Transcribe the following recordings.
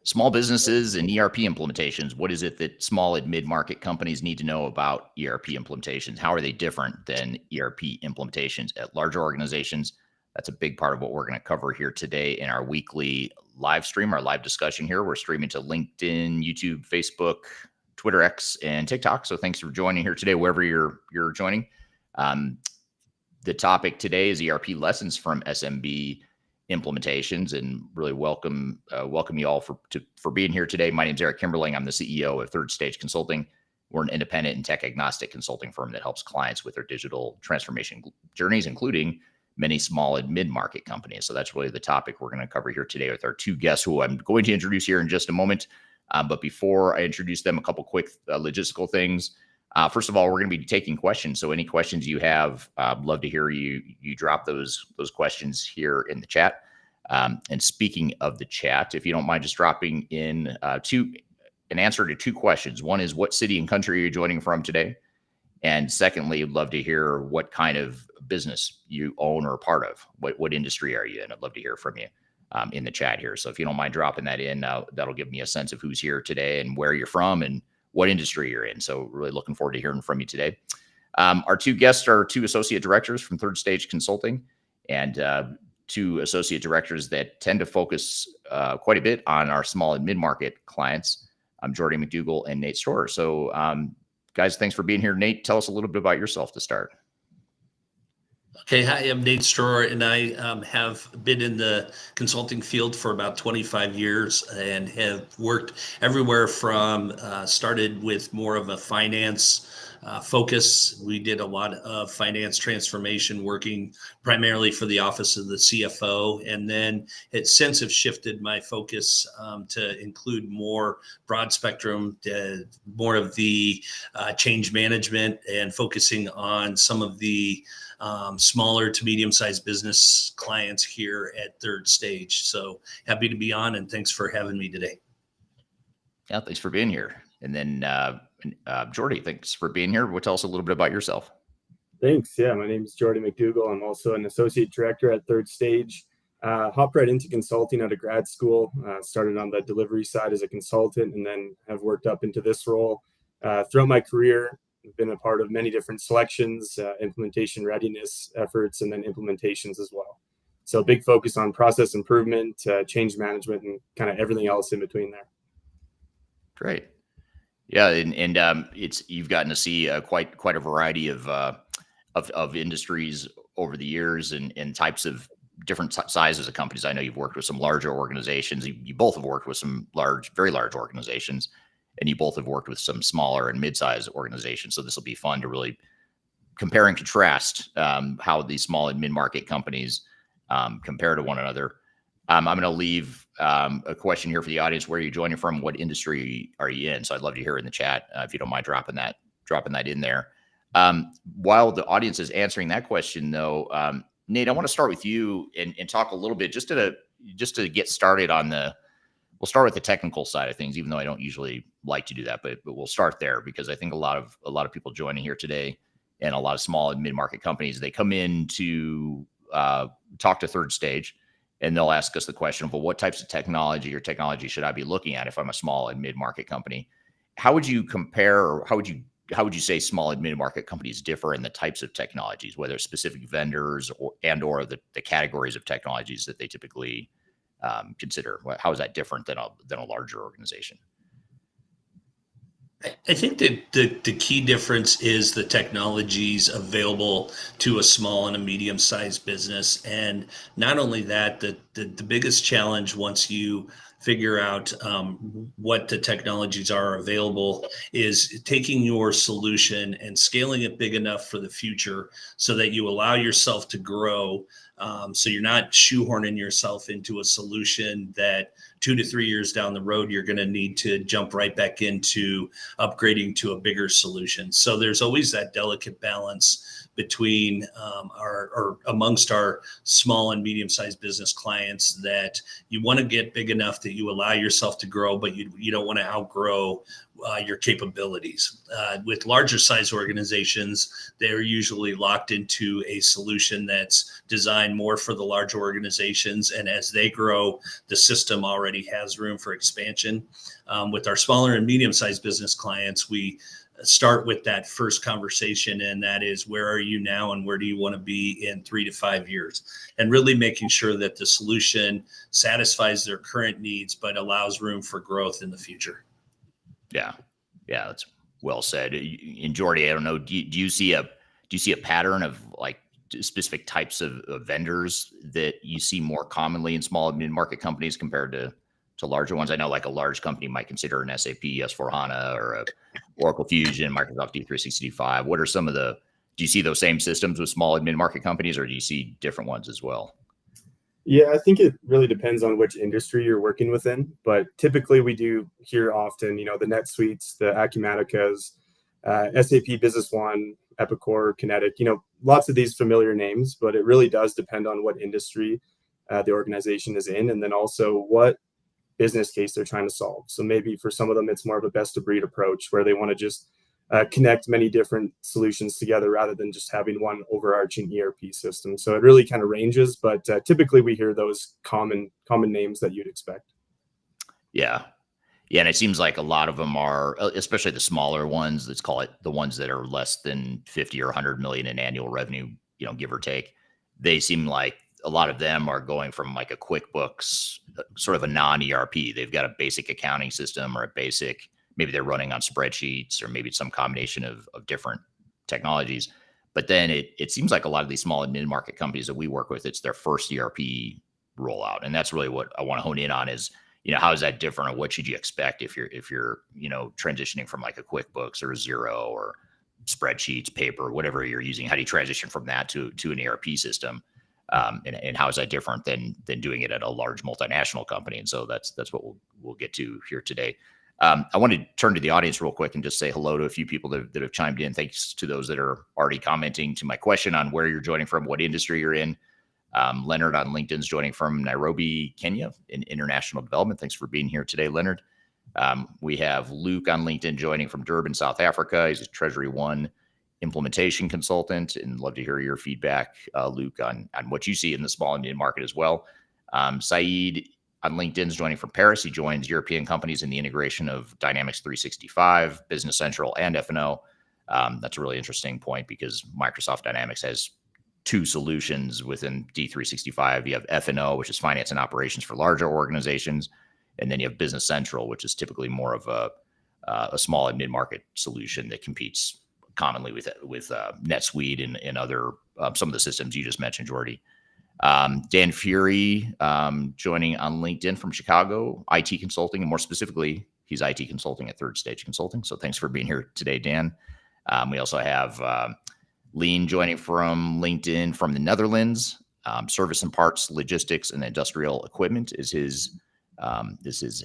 Small businesses and ERP implementations. What is it that small and mid-market companies need to know about ERP implementations? How are they different than ERP implementations at larger organizations? That's a big part of what we're going to cover here today in our weekly live stream, our live discussion here. We're streaming to LinkedIn, YouTube, Facebook, Twitter, X, and TikTok. So thanks for joining here today, wherever you're joining. The topic today is ERP lessons from SMB implementations, and really welcome you all for being here today. My name is Eric Kimberling. I'm the CEO of Third Stage Consulting. We're an independent and tech agnostic consulting firm that helps clients with their digital transformation journeys, including many small and mid-market companies. So that's really the topic we're going to cover here today with our two guests, who I'm going to introduce here in just a moment. But before I introduce them, a couple quick logistical things. First of all, we're going to be taking questions. So any questions you have, I'd love to hear you drop those questions here in the chat. And speaking of the chat, if you don't mind just dropping in an answer to two questions. One is, what city and country are you joining from today? And secondly, I'd love to hear what kind of business you own or are part of. What industry are you in? I'd love to hear from you in the chat here. So if you don't mind dropping that in, that'll give me a sense of who's here today and where you're from and what industry you're in. So really looking forward to hearing from you today. Our two guests are two associate directors from Third Stage Consulting, and two associate directors that tend to focus quite a bit on our small and mid-market clients. Geordie McDougall and Nate Stroeher. So guys, thanks for being here. Nate, tell us a little bit about yourself to start. Okay, hi, I'm Nate Stroeher, and I have been in the consulting field for about 25 years and have worked everywhere from started with more of a finance focus. We did a lot of finance transformation, working primarily for the office of the CFO, and then it since have shifted my focus to include more broad spectrum, more of the change management, and focusing on some of the smaller to medium-sized business clients here at Third Stage. So happy to be on, and thanks for having me today. Yeah, thanks for being here. And then Geordie, thanks for being here. Tell us a little bit about yourself. Thanks. Yeah, my name is Geordie McDougall. I'm also an associate director at Third Stage. Hopped right into consulting out of grad school. Started on the delivery side as a consultant, and then have worked up into this role. Throughout my career, I've been a part of many different selections, implementation readiness efforts, and then implementations as well. So big focus on process improvement, change management, and kind of everything else in between there. Great. Yeah, and you've gotten to see quite a variety of industries over the years and types of different sizes of companies. I know you've worked with some larger organizations. You both have worked with some very large organizations, and you both have worked with some smaller and mid-sized organizations. So this will be fun to really compare and contrast how these small and mid-market companies compare to one another. I'm going to leave a question here for the audience. Where are you joining from? What industry are you in? So I'd love to hear in the chat if you don't mind dropping that in there. While the audience is answering that question, though, Nate, I want to start with you and talk a little bit just to get started on we'll start with the technical side of things, even though I don't usually like to do that, but we'll start there because I think a lot of people joining here today and a lot of small and mid-market companies, they come in to talk to Third Stage, and they'll ask us the question of, well, what types of technology should I be looking at if I'm a small and mid-market company? How would you compare, or how would you say small and mid-market companies differ in the types of technologies, whether it's specific vendors or the categories of technologies that they typically consider? How is that different than a larger organization? I think that the key difference is the technologies available to a small and a medium-sized business. And not only that, the biggest challenge once you figure out what the technologies are available is taking your solution and scaling it big enough for the future so that you allow yourself to grow. So you're not shoehorning yourself into a solution that 2 to 3 years down the road, you're going to need to jump right back into upgrading to a bigger solution. So there's always that delicate balance between or amongst our small and medium-sized business clients, that you want to get big enough that you allow yourself to grow, but you don't want to outgrow your capabilities. With larger size organizations, they're usually locked into a solution that's designed more for the larger organizations. And as they grow, the system already has room for expansion. With our smaller and medium-sized business clients, we start with that first conversation, and that is, where are you now and where do you want to be in 3 to 5 years? And really making sure that the solution satisfies their current needs, but allows room for growth in the future. Yeah, that's well said. In Geordie, I don't know, do you see a pattern of like specific types of vendors that you see more commonly in small and mid-market companies compared to larger ones? I know like a large company might consider an SAP S/4HANA or a Oracle Fusion, Microsoft D365. What are some of do you see those same systems with small and mid-market companies, or do you see different ones as well? Yeah, I think it really depends on which industry you're working within, but typically we do hear often, the NetSuites, the Acumaticas, SAP Business One, Epicor, Kinetic, lots of these familiar names, but it really does depend on what industry the organization is in, and then also what business case they're trying to solve. So maybe for some of them, it's more of a best of breed approach where they want to just connect many different solutions together rather than just having one overarching ERP system. So it really kind of ranges, but typically we hear those common names that you'd expect. Yeah. And it seems like a lot of them are, especially the smaller ones, let's call it the ones that are less than 50 or 100 million in annual revenue, give or take. They seem like a lot of them are going from like a QuickBooks, sort of a non-ERP. They've got a basic accounting system or maybe they're running on spreadsheets, or maybe it's some combination of different technologies. But then it seems like a lot of these small and mid-market companies that we work with, it's their first ERP rollout. And that's really what I want to hone in on is, how is that different, or what should you expect if you're transitioning from like a QuickBooks or a Xero or spreadsheets, paper, whatever you're using? How do you transition from that to an ERP system? And how is that different than doing it at a large multinational company? And so that's what we'll get to here today. I want to turn to the audience real quick and just say hello to a few people that have chimed in. Thanks to those that are already commenting to my question on where you're joining from, what industry you're in. Leonard on LinkedIn is joining from Nairobi, Kenya, in international development. Thanks for being here today, Leonard. We have Luke on LinkedIn joining from Durban, South Africa. He's a Treasury One implementation consultant, and love to hear your feedback, Luke, on what you see in the small and mid market as well. Saeed on LinkedIn is joining from Paris. He joins European companies in the integration of Dynamics 365, Business Central, and F&O. That's a really interesting point because Microsoft Dynamics has two solutions within D365. You have F&O, which is finance and operations for larger organizations, and then you have Business Central, which is typically more of a small and mid-market solution that competes commonly with NetSuite and other some of the systems you just mentioned, Geordie. Dan Fury joining on LinkedIn from Chicago, IT consulting, and more specifically, he's IT consulting at Third Stage Consulting. So thanks for being here today, Dan. We also have Lean joining from LinkedIn from the Netherlands. Service and parts, logistics, and industrial equipment is his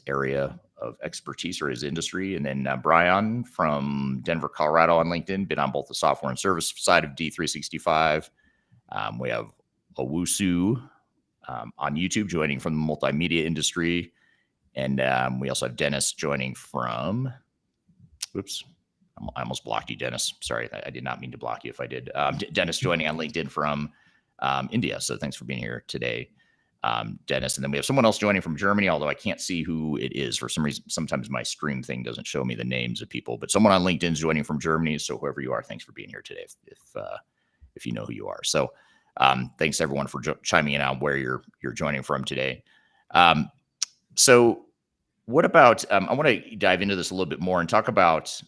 area of expertise, or his industry. And then Brian from Denver, Colorado on LinkedIn, been on both the software and service side of D365. We have Owusu on YouTube joining from the multimedia industry. And we also have Dennis joining from, I almost blocked you, Dennis. Sorry, I did not mean to block you if I did. Dennis joining on LinkedIn from India. So thanks for being here today, Dennis. And then we have someone else joining from Germany, although I can't see who it is for some reason. Sometimes my stream thing doesn't show me the names of people, but someone on LinkedIn is joining from Germany. So whoever you are, thanks for being here today, if you know who you are. So thanks everyone for chiming in on where you're joining from today. So what about, I want to dive into this a little bit more and talk about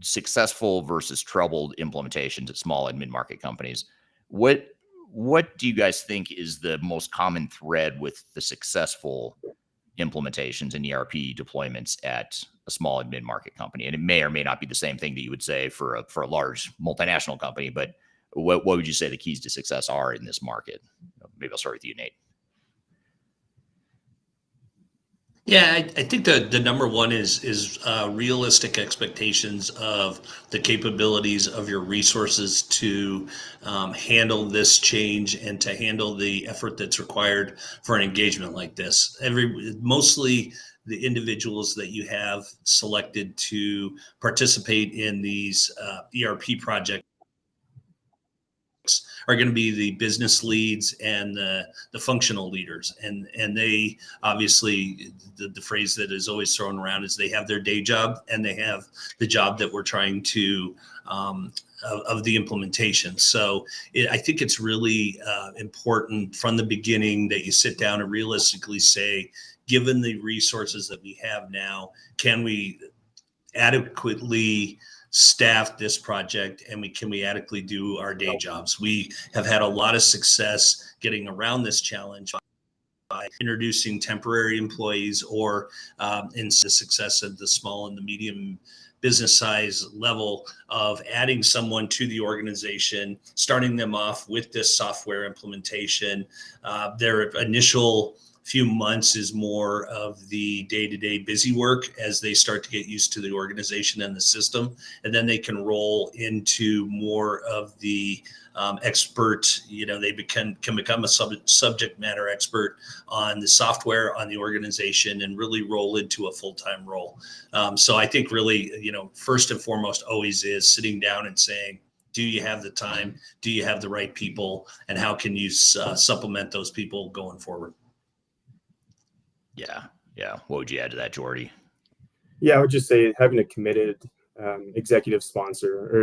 successful versus troubled implementations at small and mid-market companies. What do you guys think is the most common thread with the successful implementations and ERP deployments at a small and mid-market company? And it may or may not be the same thing that you would say for a large multinational company, but what would you say the keys to success are in this market? Maybe I'll start with you, Nate. Yeah, I think the number one is realistic expectations of the capabilities of your resources to handle this change and to handle the effort that's required for an engagement like this. Mostly the individuals that you have selected to participate in these ERP projects are going to be the business leads and the functional leaders. And they obviously, the phrase that is always thrown around is they have their day job and they have the job that we're trying to, of the implementation. So I think it's really important from the beginning that you sit down and realistically say, given the resources that we have now, can we adequately staff this project, and can we adequately do our day jobs? We have had a lot of success getting around this challenge by introducing temporary employees or in the success of the small and the medium business size level of adding someone to the organization, starting them off with this software implementation. Their initial few months is more of the day-to-day busy work as they start to get used to the organization and the system, and then they can roll into more of the expert. They can become a subject matter expert on the software, on the organization, and really roll into a full-time role. So I think really, first and foremost always is sitting down and saying, do you have the time? Do you have the right people? And how can you supplement those people going forward? Yeah. What would you add to that, Geordie? Yeah, I would just say having a committed executive sponsor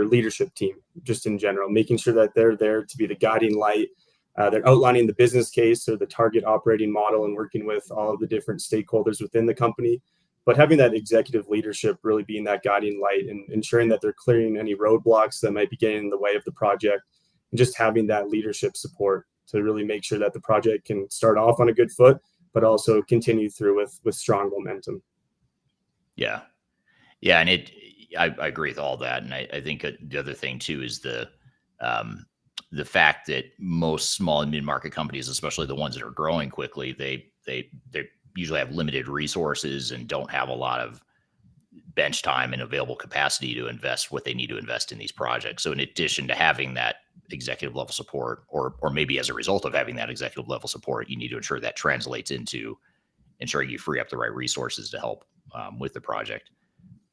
leadership team, just in general, making sure that they're there to be the guiding light. They're outlining the business case or the target operating model and working with all of the different stakeholders within the company. But having that executive leadership really being that guiding light and ensuring that they're clearing any roadblocks that might be getting in the way of the project, and just having that leadership support to really make sure that the project can start off on a good foot, but also continue through with strong momentum. Yeah. And I agree with all that. And I think the other thing too is the fact that most small and mid-market companies, especially the ones that are growing quickly, they usually have limited resources and don't have a lot of bench time and available capacity to invest what they need to invest in these projects. So in addition to having that executive level support, or maybe as a result of having that executive level support, you need to ensure that translates into ensuring you free up the right resources to help with the project.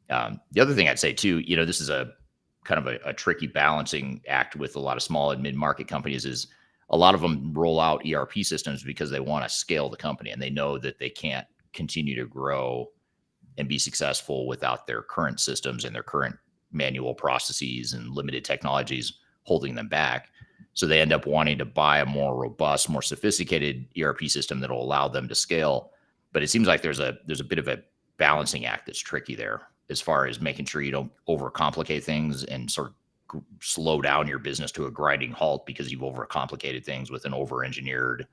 The other thing I'd say too, this is a kind of a tricky balancing act with a lot of small and mid-market companies. Is a lot of them roll out ERP systems because they want to scale the company and they know that they can't continue to grow and be successful without their current systems and their current manual processes and limited technologies holding them back. So they end up wanting to buy a more robust, more sophisticated ERP system that will allow them to scale. But it seems like there's a bit of a balancing act that's tricky there, as far as making sure you don't overcomplicate things and sort of slow down your business to a grinding halt because you've overcomplicated things with an over-engineered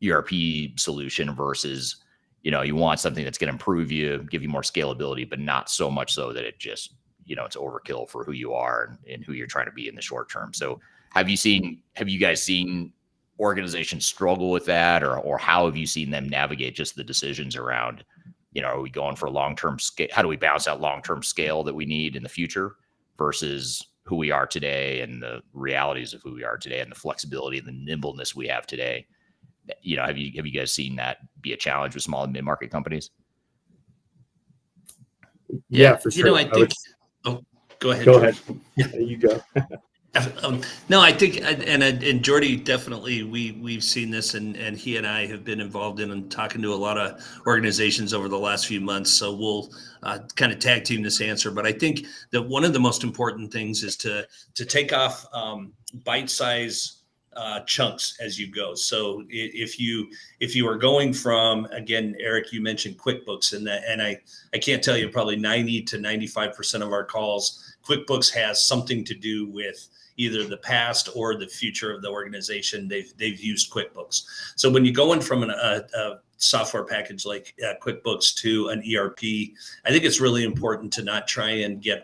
ERP solution versus, you want something that's going to improve you, give you more scalability, but not so much so that it just, it's overkill for who you are and who you're trying to be in the short term. So have you guys seen organizations struggle with that, or how have you seen them navigate just the decisions around, are we going for long-term scale? How do we balance out long-term scale that we need in the future versus who we are today and the realities of who we are today and the flexibility and the nimbleness we have today? Have you guys seen that be a challenge with small and mid-market companies? Yeah, for sure. I think. Go ahead. Go ahead. Yeah, you go. No, I think, and Geordie, definitely, we've seen this, and he and I have been involved in and talking to a lot of organizations over the last few months. So we'll kind of tag team this answer. But I think that one of the most important things is to take off bite-size chunks as you go. So if you are going from, again, Eric, you mentioned QuickBooks, and I can't tell you, probably 90 to 95% of our calls, QuickBooks has something to do with either the past or the future of the organization. They've used QuickBooks. So when you go in from a software package like QuickBooks to an ERP, I think it's really important to not try and get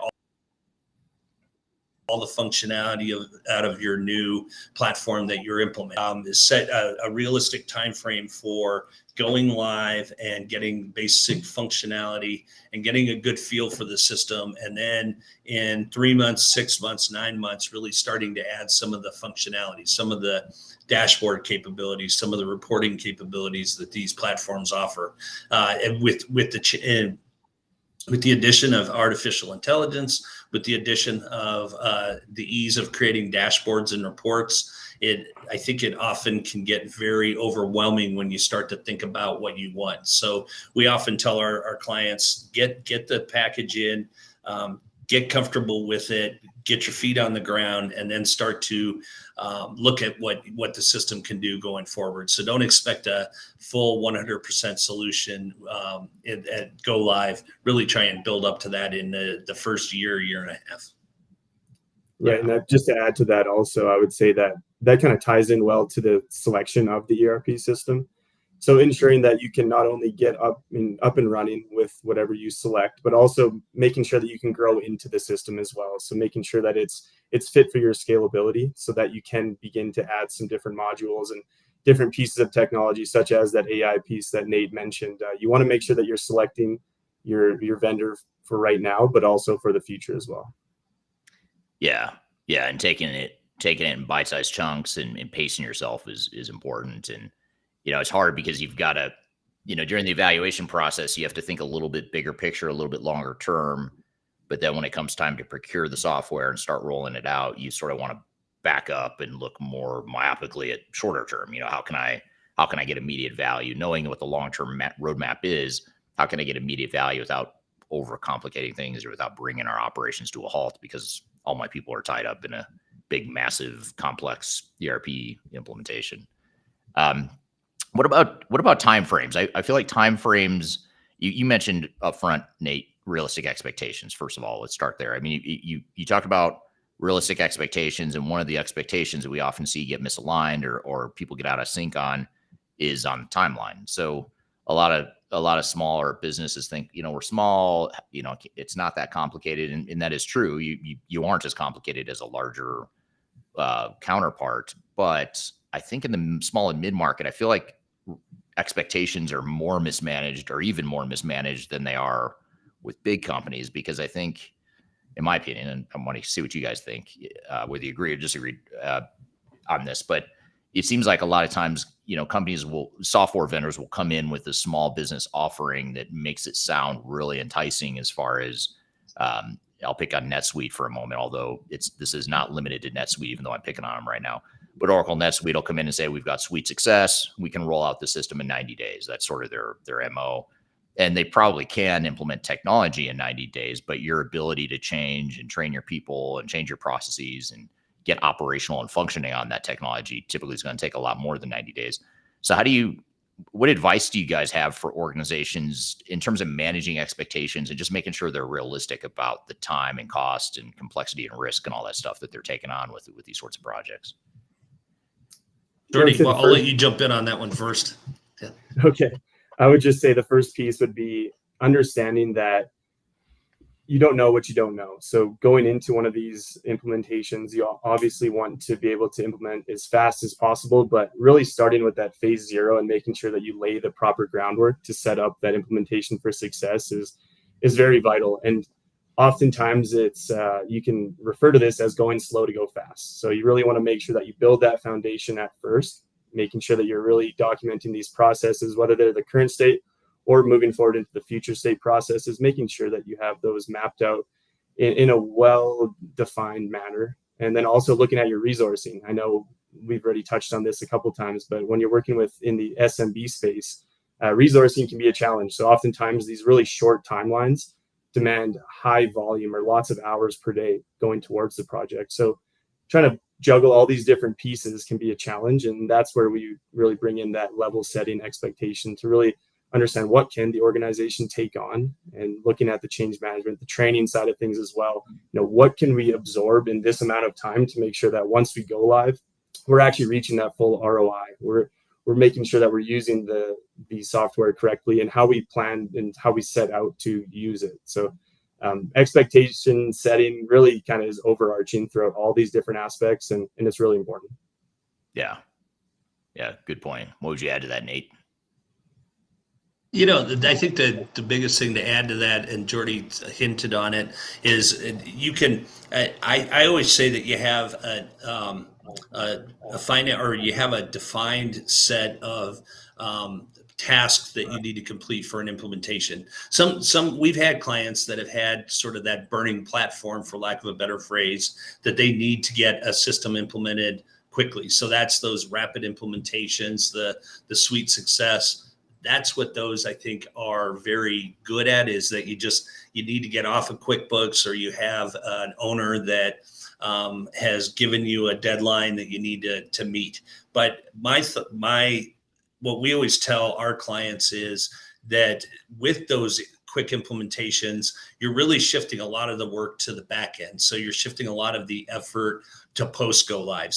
all the functionality out of your new platform that you're implementing. Set a realistic time frame for going live and getting basic functionality and getting a good feel for the system. And then in 3 months, 6 months, 9 months, really starting to add some of the functionality, some of the dashboard capabilities, some of the reporting capabilities that these platforms offer. And with the addition of artificial intelligence, with the addition of the ease of creating dashboards and reports, I think it often can get very overwhelming when you start to think about what you want. So we often tell our clients, get the package in, get comfortable with it, get your feet on the ground, and then start to look at what the system can do going forward. So don't expect a full 100% solution at go live. Really try and build up to that in the first year and a half. Right, and just to add to that also, I would say that kind of ties in well to the selection of the ERP system. So ensuring that you can not only get up and running with whatever you select, but also making sure that you can grow into the system as well. So making sure that it's fit for your scalability so that you can begin to add some different modules and different pieces of technology, such as that AI piece that Nate mentioned. You want to make sure that you're selecting your vendor for right now, but also for the future as well. Yeah. And taking it in bite-sized chunks and pacing yourself is important. And, it's hard because you've got to, during the evaluation process, you have to think a little bit bigger picture, a little bit longer term. But then when it comes time to procure the software and start rolling it out, you sort of want to back up and look more myopically at shorter term. How can I get immediate value? Knowing what the long-term roadmap is, how can I get immediate value without overcomplicating things or without bringing our operations to a halt because all my people are tied up in a big, massive, complex ERP implementation. What about timeframes? I feel like timeframes, you mentioned upfront, Nate, realistic expectations. First of all, let's start there. I mean, you talked about realistic expectations, and one of the expectations that we often see get misaligned or people get out of sync on is on timeline. So a lot of smaller businesses think, we're small, it's not that complicated. And that is true. You aren't as complicated as a larger counterpart. But I think in the small and mid-market, I feel like expectations are more mismanaged or even more mismanaged than they are with big companies, because I think, in my opinion, and I want to see what you guys think, whether you agree or disagree on this, but it seems like a lot of times, software vendors will come in with a small business offering that makes it sound really enticing as far as, I'll pick on NetSuite for a moment, although this is not limited to NetSuite, even though I'm picking on them right now. But Oracle NetSuite will come in and say, we've got Suite success. We can roll out the system in 90 days. That's sort of their MO. And they probably can implement technology in 90 days, but your ability to change and train your people and change your processes and get operational and functioning on that technology typically is going to take a lot more than 90 days. So what advice do you guys have for organizations in terms of managing expectations and just making sure they're realistic about the time and cost and complexity and risk and all that stuff that they're taking on with these sorts of projects? Geordie, I'll let you jump in on that one first. Yeah. Okay. I would just say the first piece would be understanding that you don't know what you don't know. So going into one of these implementations, you obviously want to be able to implement as fast as possible, but really starting with that phase 0 and making sure that you lay the proper groundwork to set up that implementation for success is very vital. And oftentimes it's you can refer to this as going slow to go fast. So you really want to make sure that you build that foundation at first, making sure that you're really documenting these processes, whether they're the current state or moving forward into the future state processes, making sure that you have those mapped out in a well-defined manner. And then also looking at your resourcing. I know we've already touched on this a couple of times, but when you're working in the SMB space, resourcing can be a challenge. So oftentimes these really short timelines demand high volume or lots of hours per day going towards the project. So trying to juggle all these different pieces can be a challenge. And that's where we really bring in that level setting expectation to really understand what can the organization take on, and looking at the change management, the training side of things as well. What can we absorb in this amount of time to make sure that once we go live, we're actually reaching that full ROI. We're making sure that we're using the software correctly and how we plan and how we set out to use it. So expectation setting really kind of is overarching throughout all these different aspects, and it's really important. Yeah. Good point. What would you add to that, Nate? I think that the biggest thing to add to that, and Geordie hinted on it, is you can. I always say that you have you have a defined set of tasks that you need to complete for an implementation. We've had clients that have had sort of that burning platform, for lack of a better phrase, that they need to get a system implemented quickly. So that's those rapid implementations, the suite success. That's what those, I think, are very good at, is that you need to get off of QuickBooks, or you have an owner that has given you a deadline that you need to meet. But what we always tell our clients is that with those quick implementations, you're really shifting a lot of the work to the back end. So you're shifting a lot of the effort to post go live.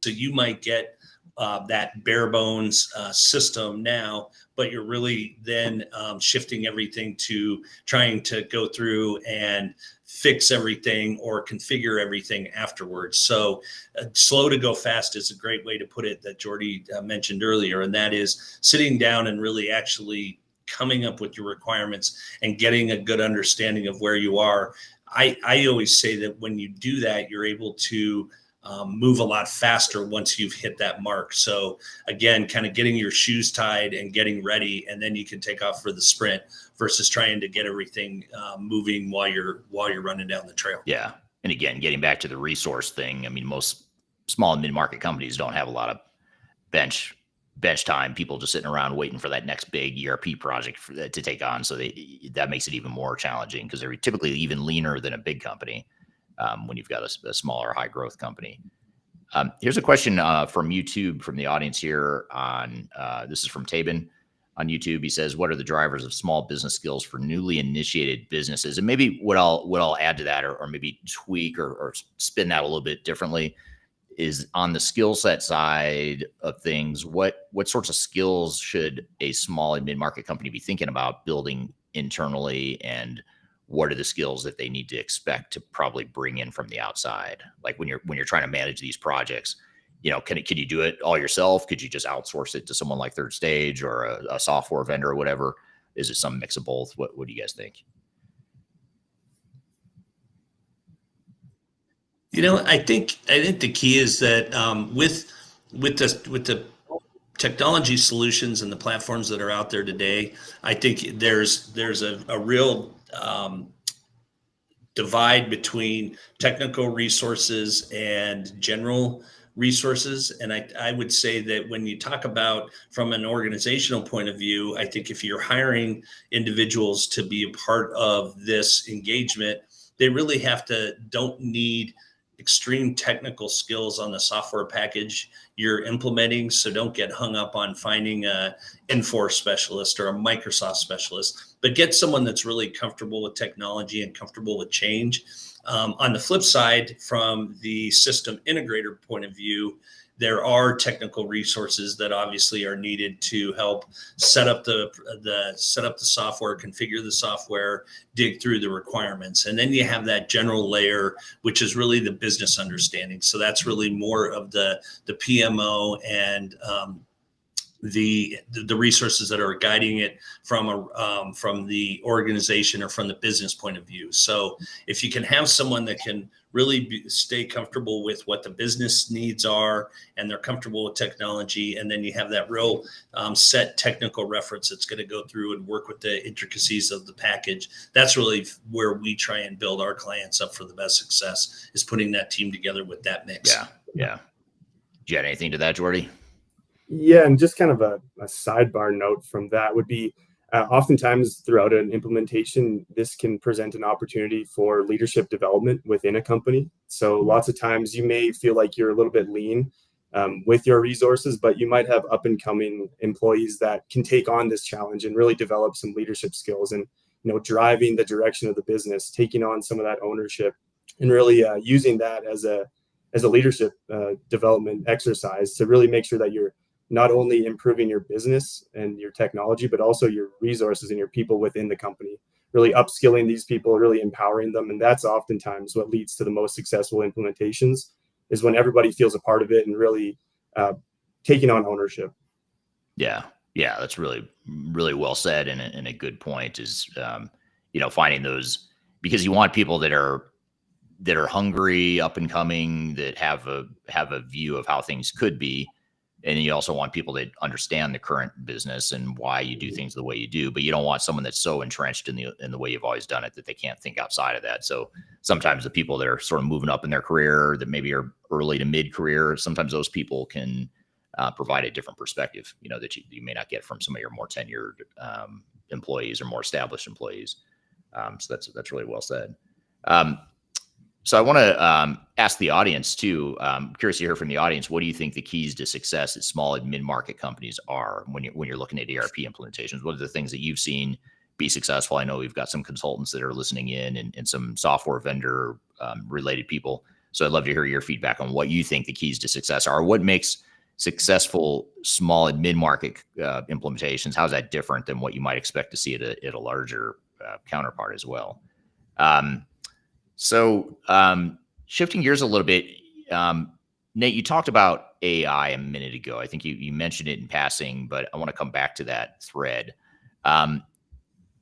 So you might get that bare bones system now, but you're really then shifting everything to trying to go through and fix everything or configure everything afterwards. So slow to go fast is a great way to put it, that Geordie mentioned earlier. And that is sitting down and really actually coming up with your requirements and getting a good understanding of where you are. I always say that when you do that, you're able to move a lot faster once you've hit that mark. So again, kind of getting your shoes tied and getting ready, and then you can take off for the sprint versus trying to get everything moving while you're running down the trail. Yeah. And again, getting back to the resource thing, I mean, most small and mid-market companies don't have a lot of bench time, people just sitting around waiting for that next big ERP project to take on. So that makes it even more challenging, because they're typically even leaner than a big company. When you've got a smaller, high growth company. Here's a question from YouTube, from the audience here on, this is from Tabin on YouTube. He says, what are the drivers of small business skills for newly initiated businesses? And maybe what I'll add to that, or maybe tweak or spin that a little bit differently, is on the skill set side of things. What sorts of skills should a small and mid-market company be thinking about building internally, and what are the skills that they need to expect to probably bring in from the outside? Like when you're trying to manage these projects, can you do it all yourself? Could you just outsource it to someone like Third Stage or a software vendor or whatever? Is it some mix of both? What do you guys think? I think the key is that with the technology solutions and the platforms that are out there today, I think there's a real divide between technical resources and general resources. And I would say that when you talk about from an organizational point of view, I think if you're hiring individuals to be a part of this engagement, they really don't need extreme technical skills on the software package you're implementing. So don't get hung up on finding a Infor specialist or a Microsoft specialist, but get someone that's really comfortable with technology and comfortable with change. On the flip side, from the system integrator point of view, there are technical resources that obviously are needed to help set up the software, configure the software, dig through the requirements. And then you have that general layer, which is really the business understanding. So that's really more of the PMO and the resources that are guiding it from the organization or from the business point of view. So if you can have someone that can really stay comfortable with what the business needs are, and they're comfortable with technology, and then you have that real set technical reference that's going to go through and work with the intricacies of the package, that's really where we try and build our clients up for the best success, is putting that team together with that mix. Yeah. Do you add anything to that, Geordie? Yeah, and just kind of a sidebar note from that would be, oftentimes throughout an implementation, this can present an opportunity for leadership development within a company. So lots of times you may feel like you're a little bit lean with your resources, but you might have up and coming employees that can take on this challenge and really develop some leadership skills, and driving the direction of the business, taking on some of that ownership, and really using that as a leadership development exercise to really make sure that you're not only improving your business and your technology, but also your resources and your people within the company, really upskilling these people, really empowering them. And that's oftentimes what leads to the most successful implementations, is when everybody feels a part of it and really taking on ownership. Yeah. Yeah. That's really, really well said. And a good point is, finding those, because you want people that are hungry, up and coming, that have a view of how things could be. And you also want people that understand the current business and why you do things the way you do, but you don't want someone that's so entrenched in the way you've always done it that they can't think outside of that. So sometimes the people that are sort of moving up in their career, that maybe are early to mid career, sometimes those people can provide a different perspective, that you may not get from some of your more tenured employees or more established employees. So that's really well said. So I want to ask the audience too. I'm curious to hear from the audience. What do you think the keys to success at small and mid-market companies are when you're looking at ERP implementations? What are the things that you've seen be successful? I know we've got some consultants that are listening in, and some software vendor related people. So I'd love to hear your feedback on what you think the keys to success are. What makes successful small and mid-market implementations? How's that different than what you might expect to see at a larger counterpart as well? So shifting gears a little bit, Nate, you talked about AI a minute ago. I think you mentioned it in passing, but I want to come back to that thread.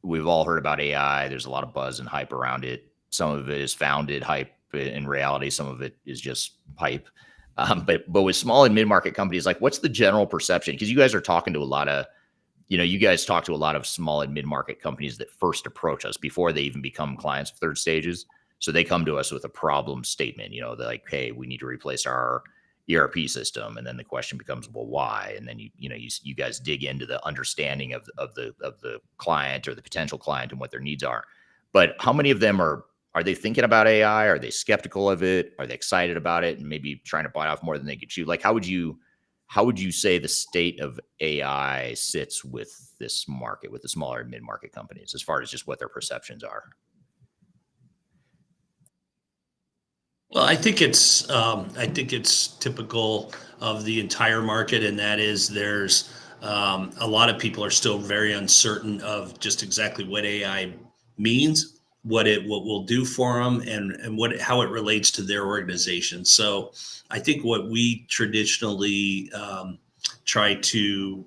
We've all heard about AI. There's a lot of buzz and hype around it. Some of it is founded hype in reality. Some of it is just hype. But with small and mid-market companies, like, what's the general perception? Because you guys are talking to a lot of, you guys talk to a lot of small and mid-market companies that first approach us before they even become clients of Third Stages. So they come to us with a problem statement, they're like, hey, we need to replace our ERP system. And then the question becomes, well, why? And then you guys dig into the understanding of the client or the potential client and what their needs are. But how many of them are they thinking about AI? Are they skeptical of it? Are they excited about it and maybe trying to bite off more than they could chew? Like, how would you say the state of AI sits with this market, with the smaller and mid-market companies, as far as just what their perceptions are? Well, I think it's typical of the entire market, and that is there's a lot of people are still very uncertain of just exactly what AI means, what will do for them, and how it relates to their organization. So I think what we traditionally try to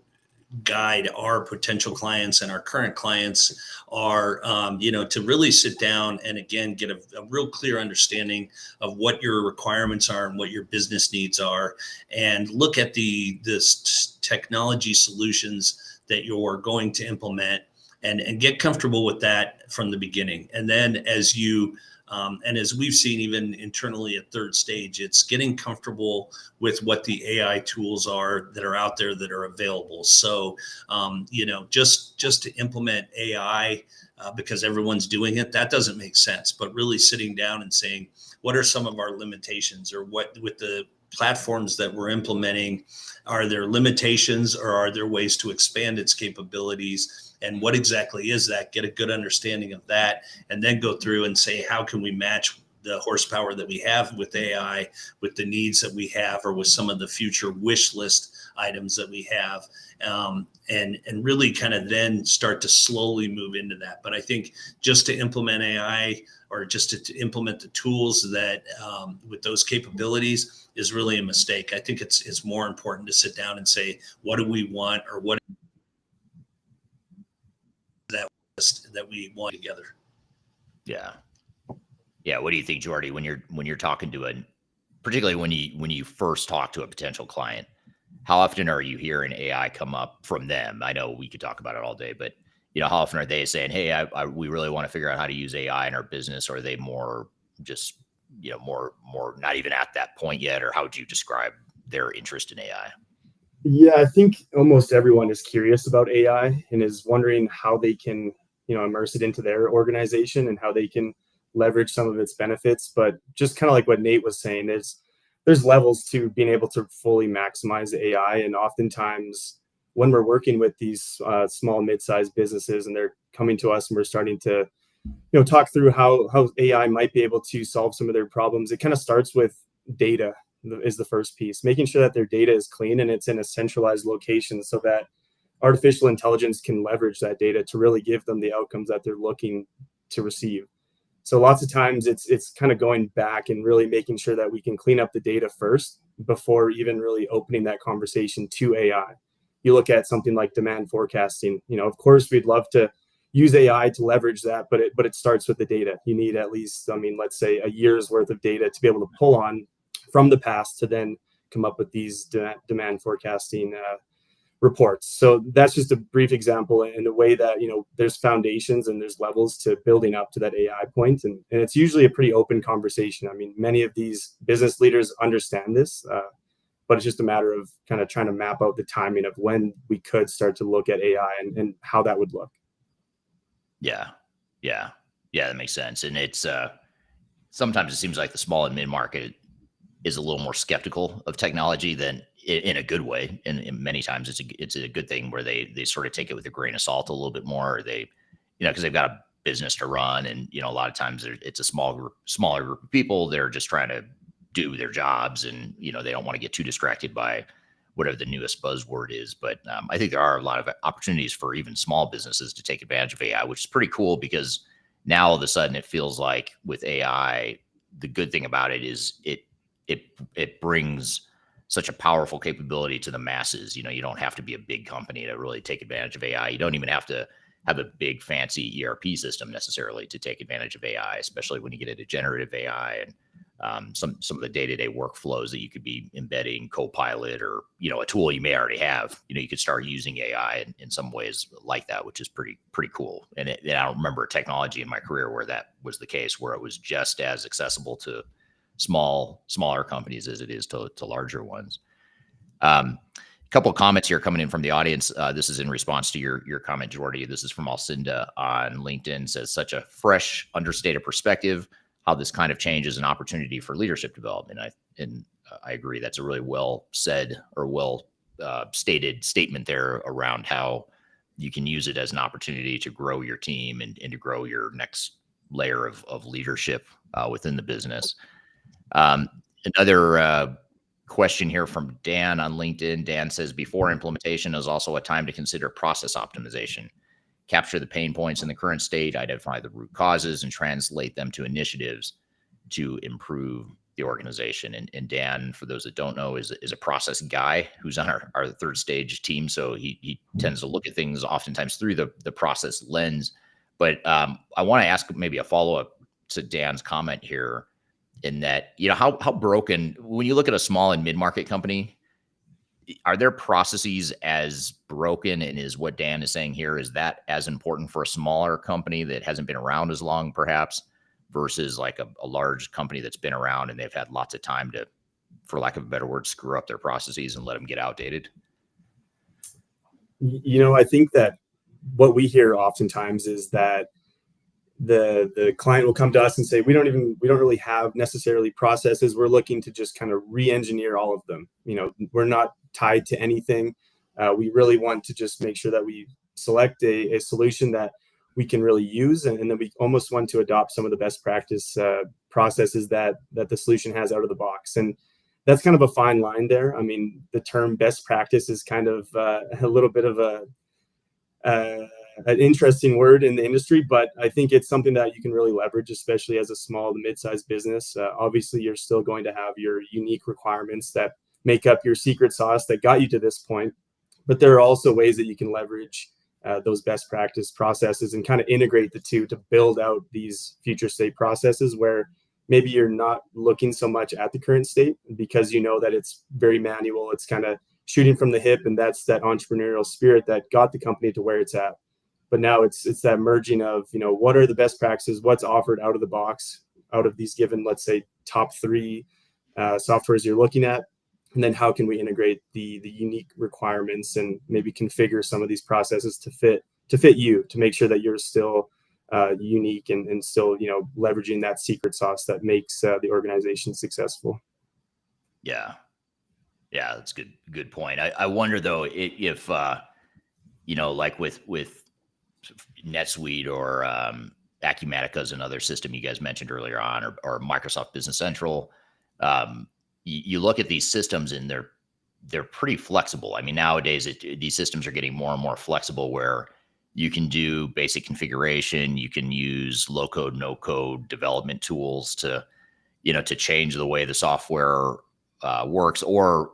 guide our potential clients and our current clients are, to really sit down and, again, get a real clear understanding of what your requirements are and what your business needs are, and look at this technology solutions that you're going to implement, and get comfortable with that from the beginning. And then as we've seen even internally at Third Stage, it's getting comfortable with what the AI tools are that are out there that are available. So, just to implement AI because everyone's doing it, that doesn't make sense. But really sitting down and saying, what are some of our limitations, or what with the platforms that we're implementing, are there limitations, or are there ways to expand its capabilities? And what exactly is that? Get a good understanding of that, and then go through and say, how can we match the horsepower that we have with AI with the needs that we have, or with some of the future wish list items that we have, and really kind of then start to slowly move into that. But I think just to implement AI, or just to implement the tools that with those capabilities, is really a mistake. I think it's more important to sit down and say, what do we want, or what that we want together. Yeah. What do you think, Geordie, when you're talking to particularly when you first talk to a potential client, how often are you hearing AI come up from them? I know we could talk about it all day, but how often are they saying, hey, we really want to figure out how to use AI in our business? Or are they more just, more not even at that point yet? Or how would you describe their interest in AI? Yeah, I think almost everyone is curious about AI and is wondering how they can, immerse it into their organization and how they can leverage some of its benefits. But just kind of like what Nate was saying, there's levels to being able to fully maximize AI. And oftentimes when we're working with these small, mid-sized businesses, and they're coming to us and we're starting to, talk through how AI might be able to solve some of their problems, it kind of starts with data is the first piece, making sure that their data is clean and it's in a centralized location, so that artificial intelligence can leverage that data to really give them the outcomes that they're looking to receive. So lots of times it's kind of going back and really making sure that we can clean up the data first before even really opening that conversation to AI. You look at something like demand forecasting, of course we'd love to use AI to leverage that, but it starts with the data. You need at least, let's say a year's worth of data to be able to pull on from the past to then come up with these demand forecasting reports. So that's just a brief example in the way that, there's foundations and there's levels to building up to that AI point. And it's usually a pretty open conversation. Many of these business leaders understand this, but it's just a matter of kind of trying to map out the timing of when we could start to look at AI and how that would look. Yeah. That makes sense. And it's, sometimes it seems like the small and mid-market is a little more skeptical of technology than in a good way. And many times it's a good thing where they sort of take it with a grain of salt a little bit more, or they, because they've got a business to run. And, a lot of times it's a smaller group of people. They're just trying to do their jobs, and, they don't want to get too distracted by whatever the newest buzzword is. But I think there are a lot of opportunities for even small businesses to take advantage of AI, which is pretty cool, because now all of a sudden it feels like with AI, the good thing about it is it brings such a powerful capability to the masses. You don't have to be a big company to really take advantage of AI. You don't even have to have a big fancy ERP system necessarily to take advantage of AI, especially when you get into generative AI and some of the day-to-day workflows that you could be embedding Copilot, or, a tool you may already have. You could start using AI in some ways like that, which is pretty cool. And I don't remember a technology in my career where that was the case, where it was just as accessible to smaller companies as it is to larger ones. A couple of comments here coming in from the audience. This is in response to your comment, Geordie. This is from Alcinda on LinkedIn. Says, such a fresh, understated perspective, how this kind of change is an opportunity for leadership development. I agree. That's a really well said, or well stated statement there around how you can use it as an opportunity to grow your team and to grow your next layer of leadership within the business. Another question here from Dan on LinkedIn. Dan says, before implementation is also a time to consider process optimization, capture the pain points in the current state, identify the root causes, and translate them to initiatives to improve the organization. And Dan, for those that don't know, is a process guy who's on our third stage team. So he tends to look at things oftentimes through the process lens. But I want to ask maybe a follow-up to Dan's comment here, in that, how broken, when you look at a small and mid-market company, are their processes as broken? And is what Dan is saying here, is that as important for a smaller company that hasn't been around as long, perhaps, versus like a large company that's been around and they've had lots of time to, for lack of a better word, screw up their processes and let them get outdated? I think that what we hear oftentimes is that the client will come to us and say, we don't really have necessarily processes. We're looking to just kind of re-engineer all of them. We're not tied to anything. We really want to just make sure that we select a solution that we can really use, and then we almost want to adopt some of the best practice processes that the solution has out of the box. And that's kind of a fine line there. The term best practice is kind of a little bit of an interesting word in the industry, but I think it's something that you can really leverage, especially as a small to mid-sized business. Obviously, you're still going to have your unique requirements that make up your secret sauce that got you to this point, but there are also ways that you can leverage those best practice processes and kind of integrate the two to build out these future state processes where maybe you're not looking so much at the current state because that it's very manual. It's kind of shooting from the hip, and that's that entrepreneurial spirit that got the company to where it's at. But now it's that merging of, what are the best practices, what's offered out of the box, out of these given, let's say, top 3 softwares you're looking at, and then how can we integrate the unique requirements and maybe configure some of these processes to fit you, to make sure that you're still unique and still, leveraging that secret sauce that makes the organization successful. Yeah, that's good point. I wonder though if like with NetSuite or Acumatica is another system you guys mentioned earlier on, or Microsoft Business Central. You look at these systems and they're pretty flexible. I mean, nowadays these systems are getting more and more flexible where you can do basic configuration. You can use low code, no code development tools to, to change the way the software works or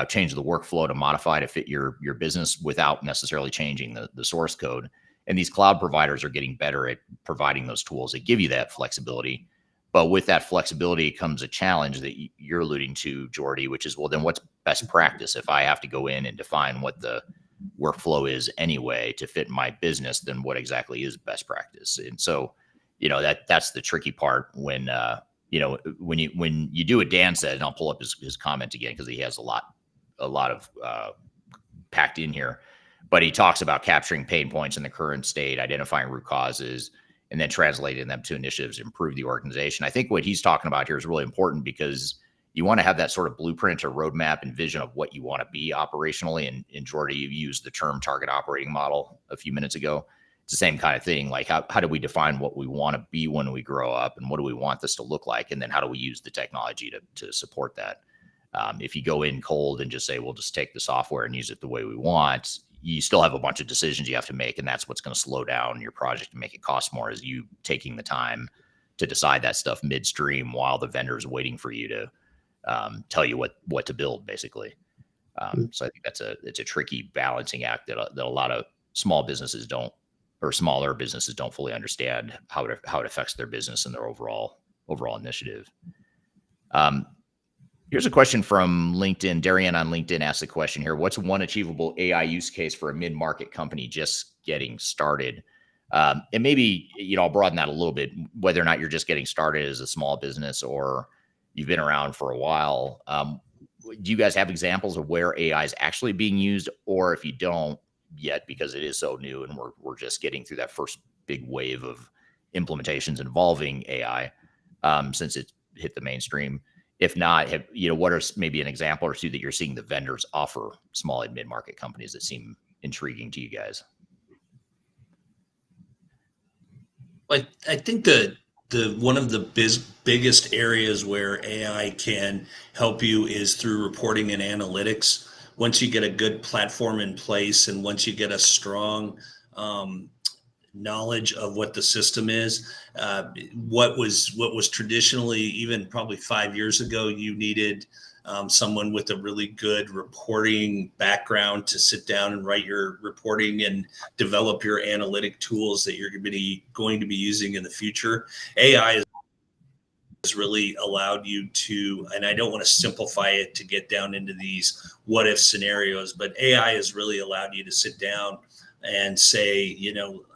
change the workflow to modify to fit your business without necessarily changing the source code. And these cloud providers are getting better at providing those tools that give you that flexibility. But with that flexibility comes a challenge that you're alluding to, Geordie, which is, well, then what's best practice? If I have to go in and define what the workflow is anyway to fit my business, then what exactly is best practice? And so, that's the tricky part when, when you do what Dan said, and I'll pull up his comment again, because he has a lot of packed in here, but he talks about capturing pain points in the current state, identifying root causes, and then translating them to initiatives to improve the organization. I think what he's talking about here is really important because you want to have that sort of blueprint or roadmap and vision of what you want to be operationally. And in Geordie, you used the term target operating model a few minutes ago. It's the same kind of thing. Like how do we define what we want to be when we grow up, and what do we want this to look like? And then how do we use the technology to support that? If you go in cold and just say, we'll just take the software and use it the way we want, you still have a bunch of decisions you have to make. And that's what's going to slow down your project and make it cost more, is you taking the time to decide that stuff midstream while the vendor's waiting for you to tell you what to build, basically. So I think it's a tricky balancing act that a lot of small businesses smaller businesses don't fully understand how it affects their business and their overall initiative. Here's a question from LinkedIn. Darian on LinkedIn asked the question here: what's one achievable AI use case for a mid-market company just getting started? And maybe, I'll broaden that a little bit, whether or not you're just getting started as a small business or you've been around for a while. Do you guys have examples of where AI is actually being used? Or if you don't yet, because it is so new and we're just getting through that first big wave of implementations involving AI since it hit the mainstream. If not, what are maybe an example or two that you're seeing the vendors offer small and mid-market companies that seem intriguing to you guys? I think one of the biggest areas where AI can help you is through reporting and analytics. Once you get a good platform in place, and once you get a strong knowledge of what the system is, what was traditionally, even probably 5 years ago, you needed someone with a really good reporting background to sit down and write your reporting and develop your analytic tools that you're going to be using in the future. AI has really allowed you to, and I don't want to simplify it to get down into these what if scenarios, but AI has really allowed you to sit down and say,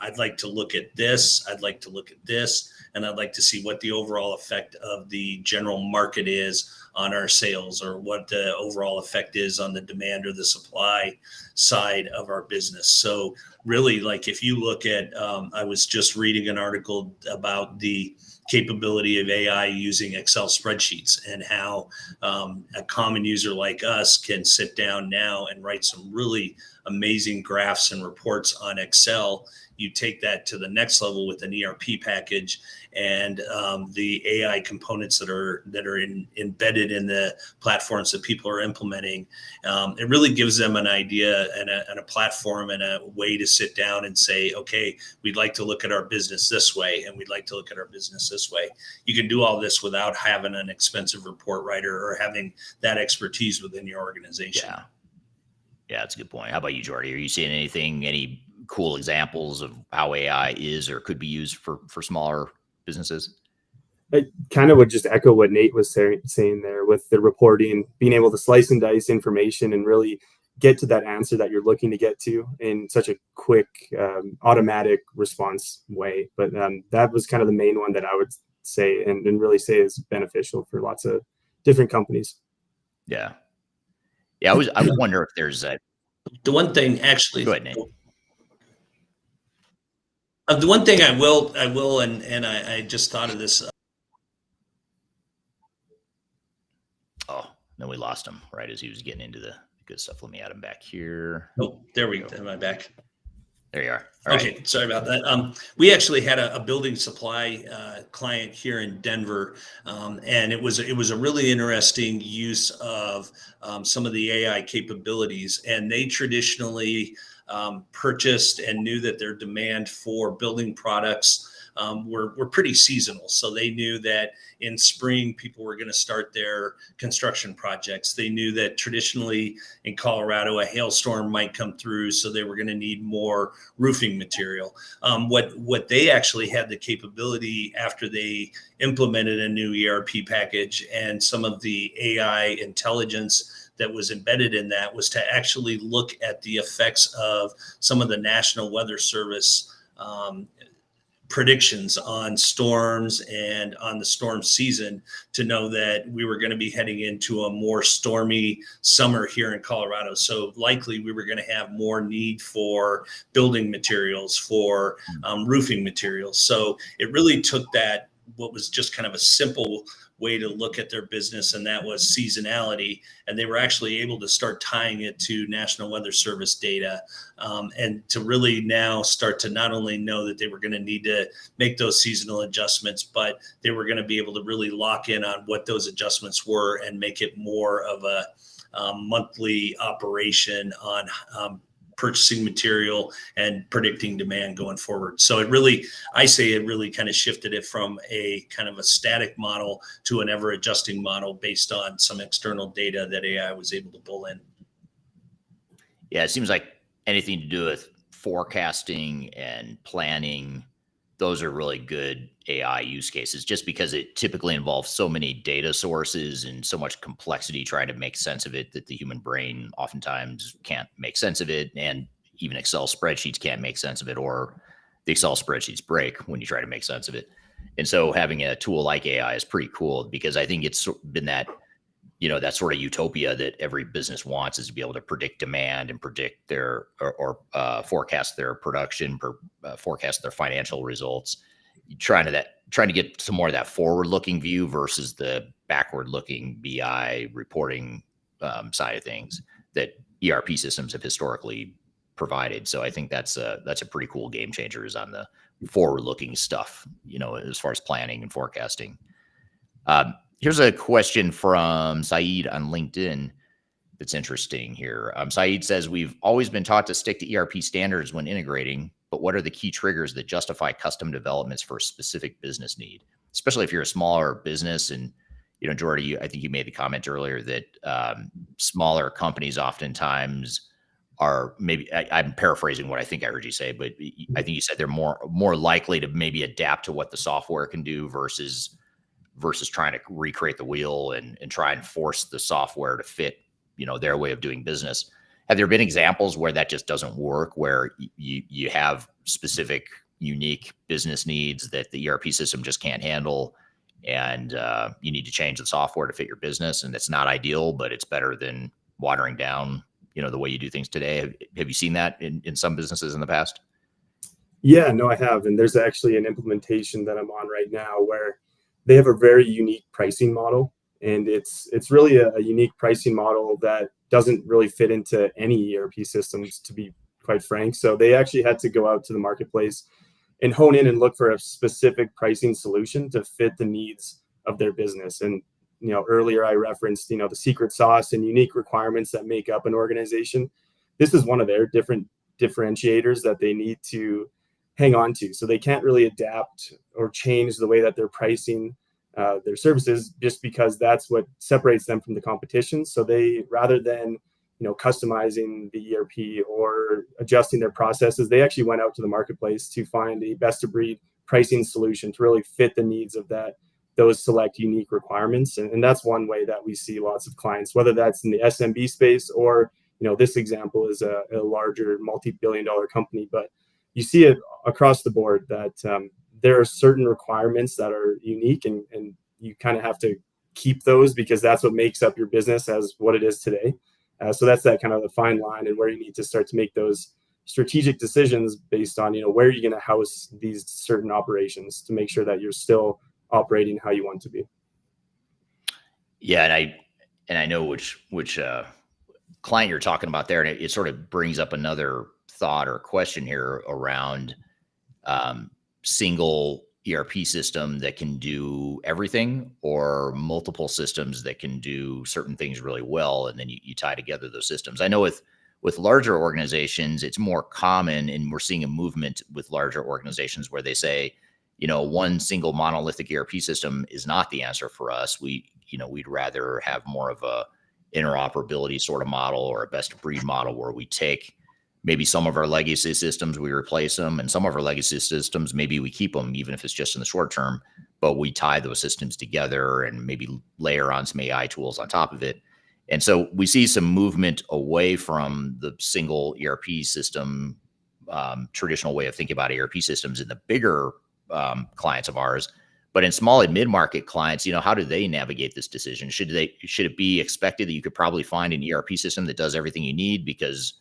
I'd like to look at this, I'd like to look at this, and I'd like to see what the overall effect of the general market is on our sales, or what the overall effect is on the demand or the supply side of our business. So really, like if you look at, I was just reading an article about the capability of AI using Excel spreadsheets, and how a common user like us can sit down now and write some really amazing graphs and reports on Excel. You take that to the next level with an ERP package and the AI components that are embedded in the platforms that people are implementing. It really gives them an idea and a platform and a way to sit down and say, okay, we'd like to look at our business this way, and we'd like to look at our business this way. You can do all this without having an expensive report writer or having that expertise within your organization. Yeah, that's a good point. How about you, Geordie? Are you seeing any cool examples of how AI is or could be used for smaller businesses? I kind of would just echo what Nate was saying there with the reporting, being able to slice and dice information and really get to that answer that you're looking to get to in such a quick, automatic response way. But that was kind of the main one that I would say and really say is beneficial for lots of different companies. Yeah. I wonder if there's the one thing actually. Go ahead, Nate. The one thing I will, and I just thought of this. Oh, no, we lost him right as he was getting into the good stuff. Let me add him back here. Oh, there we go. Am I back? There you are. All right. Okay, sorry about that. We actually had a building supply client here in Denver, and it was a really interesting use of some of the AI capabilities. And they traditionally purchased and knew that their demand for building products were pretty seasonal. So they knew that in spring, people were going to start their construction projects. They knew that traditionally in Colorado, a hailstorm might come through, so they were going to need more roofing material. What they actually had the capability after they implemented a new ERP package and some of the AI intelligence that was embedded in that was to actually look at the effects of some of the National Weather Service predictions on storms and on the storm season to know that we were going to be heading into a more stormy summer here in Colorado. So likely we were going to have more need for building materials, for roofing materials. So it really took that, what was just kind of a simple way to look at their business, and that was seasonality. And they were actually able to start tying it to National Weather Service data, and to really now start to not only know that they were going to need to make those seasonal adjustments, but they were going to be able to really lock in on what those adjustments were and make it more of a monthly operation on purchasing material and predicting demand going forward. So it really kind of shifted it from a kind of a static model to an ever adjusting model based on some external data that AI was able to pull in. Yeah, it seems like anything to do with forecasting and planning, those are really good AI use cases, just because it typically involves so many data sources and so much complexity trying to make sense of it that the human brain oftentimes can't make sense of it. And even Excel spreadsheets can't make sense of it, or the Excel spreadsheets break when you try to make sense of it. And so having a tool like AI is pretty cool, because I think it's been that, that sort of utopia that every business wants, is to be able to predict demand and predict their or forecast their production, forecast their financial results. Trying to get some more of that forward-looking view versus the backward-looking BI reporting side of things that ERP systems have historically provided. So I think that's a pretty cool game changer, is on the forward-looking stuff, as far as planning and forecasting. Here's a question from Saeed on LinkedIn that's interesting here. Saeed says, we've always been taught to stick to ERP standards when integrating, but what are the key triggers that justify custom developments for a specific business need, especially if you're a smaller business? And, Geordie, I think you made the comment earlier that smaller companies oftentimes are, maybe I'm paraphrasing what I think I heard you say, but I think you said they're more likely to maybe adapt to what the software can do versus trying to recreate the wheel and try and force the software to fit, their way of doing business. Have there been examples where that just doesn't work, where you have specific, unique business needs that the ERP system just can't handle, and you need to change the software to fit your business, and it's not ideal, but it's better than watering down, the way you do things today? Have you seen that in some businesses in the past? Yeah, no, I have. And there's actually an implementation that I'm on right now where they have a very unique pricing model. And it's really a unique pricing model that doesn't really fit into any ERP systems, to be quite frank. So they actually had to go out to the marketplace and hone in and look for a specific pricing solution to fit the needs of their business. And, earlier I referenced, the secret sauce and unique requirements that make up an organization. This is one of their different differentiators that they need to hang on to. So they can't really adapt or change the way that they're pricing their services, just because that's what separates them from the competition. So they, rather than customizing the ERP or adjusting their processes, they actually went out to the marketplace to find a best of breed pricing solution to really fit the needs of those select unique requirements. And that's one way that we see lots of clients, whether that's in the SMB space or this example is a larger multi-billion-dollar company, but you see it across the board that there are certain requirements that are unique, and you kind of have to keep those because that's what makes up your business as what it is today. So that's that kind of the fine line, and where you need to start to make those strategic decisions based on, where you're going to house these certain operations to make sure that you're still operating how you want to be. Yeah. And I know which client you're talking about there. And it sort of brings up another thought or question here around single ERP system that can do everything, or multiple systems that can do certain things really well, and then you tie together those systems. I know with larger organizations, it's more common, and we're seeing a movement with larger organizations where they say, one single monolithic ERP system is not the answer for us. We'd rather have more of a interoperability sort of model, or a best of breed model, where we take maybe some of our legacy systems, we replace them, and some of our legacy systems, maybe we keep them, even if it's just in the short term, but we tie those systems together and maybe layer on some AI tools on top of it. And so we see some movement away from the single ERP system, traditional way of thinking about ERP systems in the bigger clients of ours. But in small and mid-market clients, how do they navigate this decision? Should it be expected that you could probably find an ERP system that does everything you need because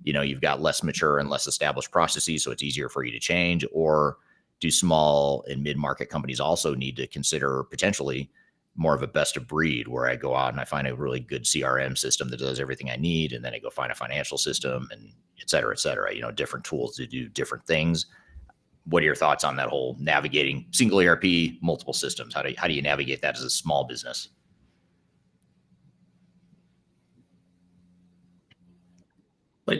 you've got less mature and less established processes, so it's easier for you to change? Or do small and mid-market companies also need to consider potentially more of a best of breed, where I go out and I find a really good CRM system that does everything I need, and then I go find a financial system, and et cetera, different tools to do different things? What are your thoughts on that whole navigating single ERP, multiple systems? How do you navigate that as a small business? But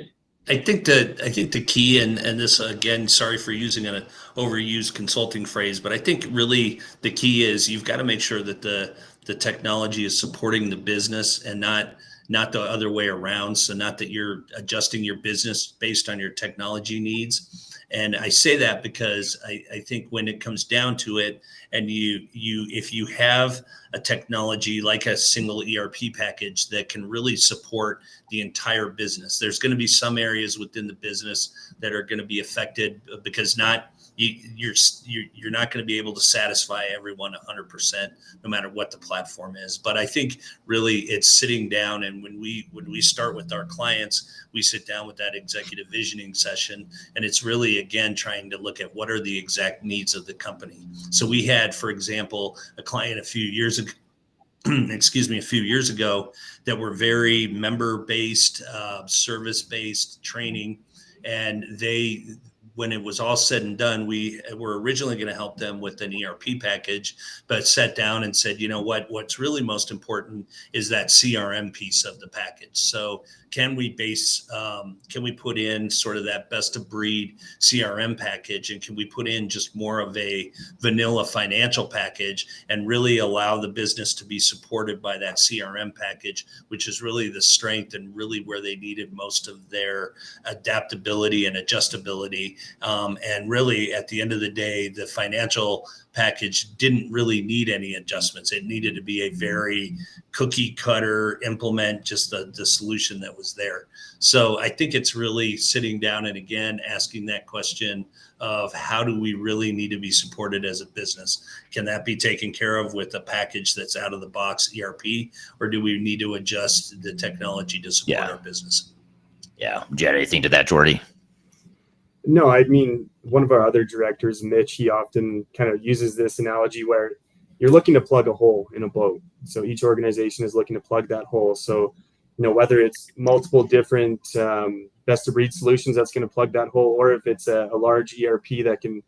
I think the key, and this, again, sorry for using an overused consulting phrase, but I think really the key is you've got to make sure that the technology is supporting the business, and not the other way around. So not that you're adjusting your business based on your technology needs. And I say that because I think when it comes down to it, and if you have a technology like a single ERP package that can really support the entire business, there's going to be some areas within the business that are going to be affected, because you're not going to be able to satisfy everyone 100%, no matter what the platform is. But I think really it's sitting down, and when we start with our clients, we sit down with that executive visioning session, and it's really, again, trying to look at what are the exact needs of the company. So we had, for example, a client a few years ago that were very member-based, service-based training. And when it was all said and done, we were originally going to help them with an ERP package, but sat down and said, what's really most important is that CRM piece of the package. So can we put in sort of that best of breed CRM package, and can we put in just more of a vanilla financial package and really allow the business to be supported by that CRM package, which is really the strength and really where they needed most of their adaptability and adjustability. And really, at the end of the day, the financial package didn't really need any adjustments. It needed to be a very cookie cutter implement, just the solution that was there. So I think it's really sitting down and, again, asking that question of how do we really need to be supported as a business? Can that be taken care of with a package that's out of the box ERP, or do we need to adjust the technology to support our business? Yeah. Jed, anything to that, Geordie? No, I mean, one of our other directors, Mitch, he often kind of uses this analogy where you're looking to plug a hole in a boat. So each organization is looking to plug that hole. So, whether it's multiple different best of breed solutions that's going to plug that hole, or if it's a large ERP that can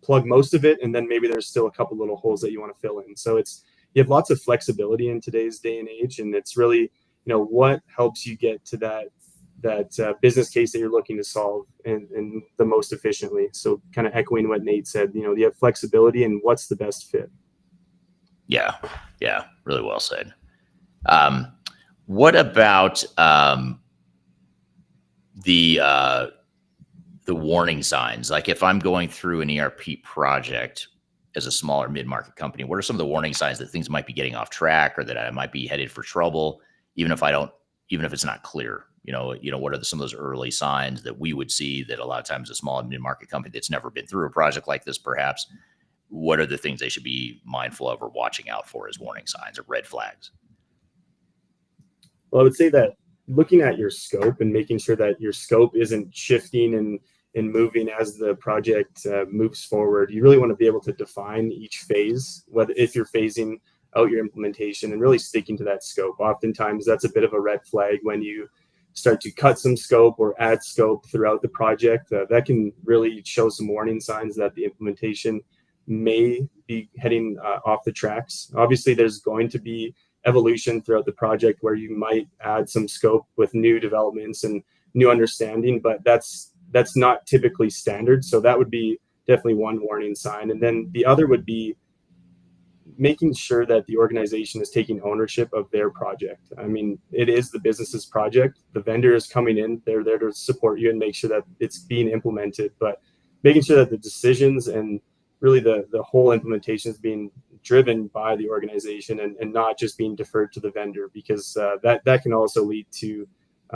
plug most of it, and then maybe there's still a couple little holes that you want to fill in. So you have lots of flexibility in today's day and age, and it's really, what helps you get to that business case that you're looking to solve and the most efficiently. So kind of echoing what Nate said, you have flexibility and what's the best fit. Yeah. Really well said. What about the warning signs? Like if I'm going through an ERP project as a smaller mid-market company, what are some of the warning signs that things might be getting off track, or that I might be headed for trouble, even if it's not clear? What are some of those early signs that we would see that a lot of times a small and mid-market company that's never been through a project like this, perhaps, what are the things they should be mindful of or watching out for as warning signs or red flags? Well, I would say that looking at your scope and making sure that your scope isn't shifting and moving as the project moves forward, you really want to be able to define each phase, whether if you're phasing out your implementation and really sticking to that scope. Oftentimes that's a bit of a red flag when you start to cut some scope or add scope throughout the project, that can really show some warning signs that the implementation may be heading off the tracks. Obviously, there's going to be evolution throughout the project where you might add some scope with new developments and new understanding, but that's not typically standard. So that would be definitely one warning sign. And then the other would be making sure that the organization is taking ownership of their project. I mean, it is the business's project. The vendor is coming in, they're there to support you and make sure that it's being implemented, but making sure that the decisions and really the whole implementation is being driven by the organization and not just being deferred to the vendor, because that can also lead to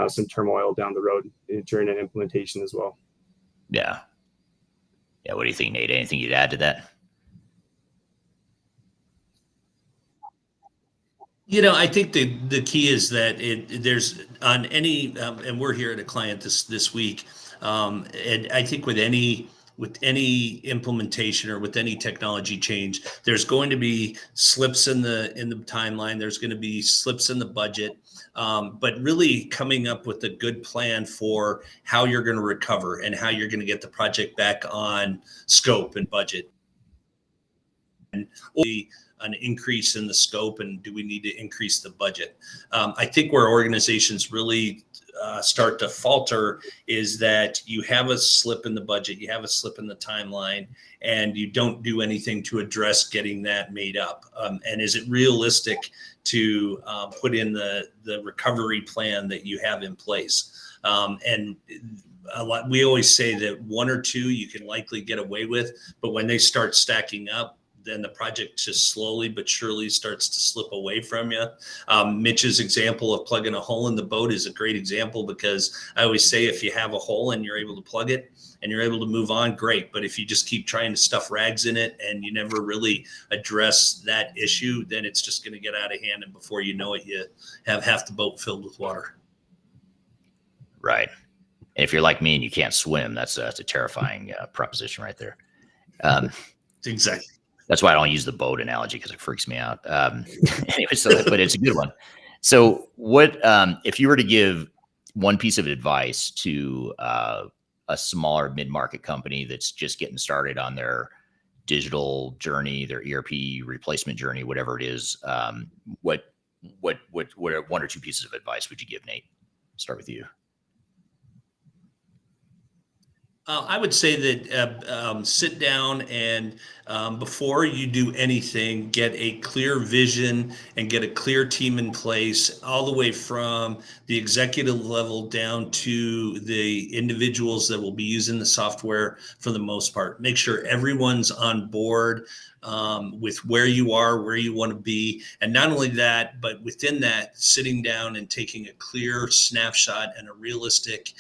some turmoil down the road during an implementation as well. Yeah. Yeah. What do you think, Nate? Anything you'd add to that? I think the key is that there's on any, and we're here at a client this week, and I think with any implementation or with any technology change, there's going to be slips in the timeline. There's going to be slips in the budget, but really coming up with a good plan for how you're going to recover and how you're going to get the project back on scope and budget. And an increase in the scope, and do we need to increase the budget? I think where organizations really start to falter is that you have a slip in the budget, you have a slip in the timeline, and you don't do anything to address getting that made up. And is it realistic to put in the recovery plan that you have in place? And we always say that one or two you can likely get away with, but when they start stacking up, then the project just slowly but surely starts to slip away from you. Mitch's example of plugging a hole in the boat is a great example, because I always say if you have a hole and you're able to plug it and you're able to move on, great. But if you just keep trying to stuff rags in it and you never really address that issue, then it's just going to get out of hand. And before you know it, you have half the boat filled with water. Right. And if you're like me and you can't swim, that's a terrifying proposition right there. Exactly. That's why I don't use the boat analogy, because it freaks me out. Anyway, but it's a good one. So what, if you were to give one piece of advice to a smaller mid-market company that's just getting started on their digital journey, their ERP replacement journey, whatever it is, what one or two pieces of advice would you give, Nate? Start with you. I would say that sit down and before you do anything, get a clear vision and get a clear team in place, all the way from the executive level down to the individuals that will be using the software for the most part. Make sure everyone's on board with where you are, where you want to be. And not only that, but within that, sitting down and taking a clear snapshot and a realistic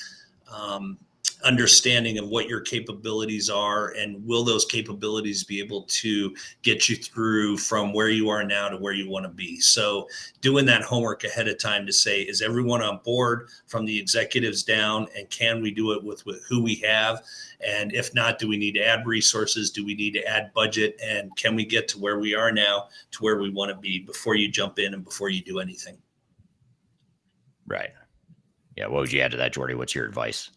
understanding of what your capabilities are, and will those capabilities be able to get you through from where you are now to where you want to be. So doing that homework ahead of time to say, is everyone on board from the executives down, and can we do it with who we have? And if not, do we need to add resources? Do we need to add budget? And can we get to where we are now to where we want to be before you jump in and before you do anything? Right. Yeah. What would you add to that, Geordie? What's your advice?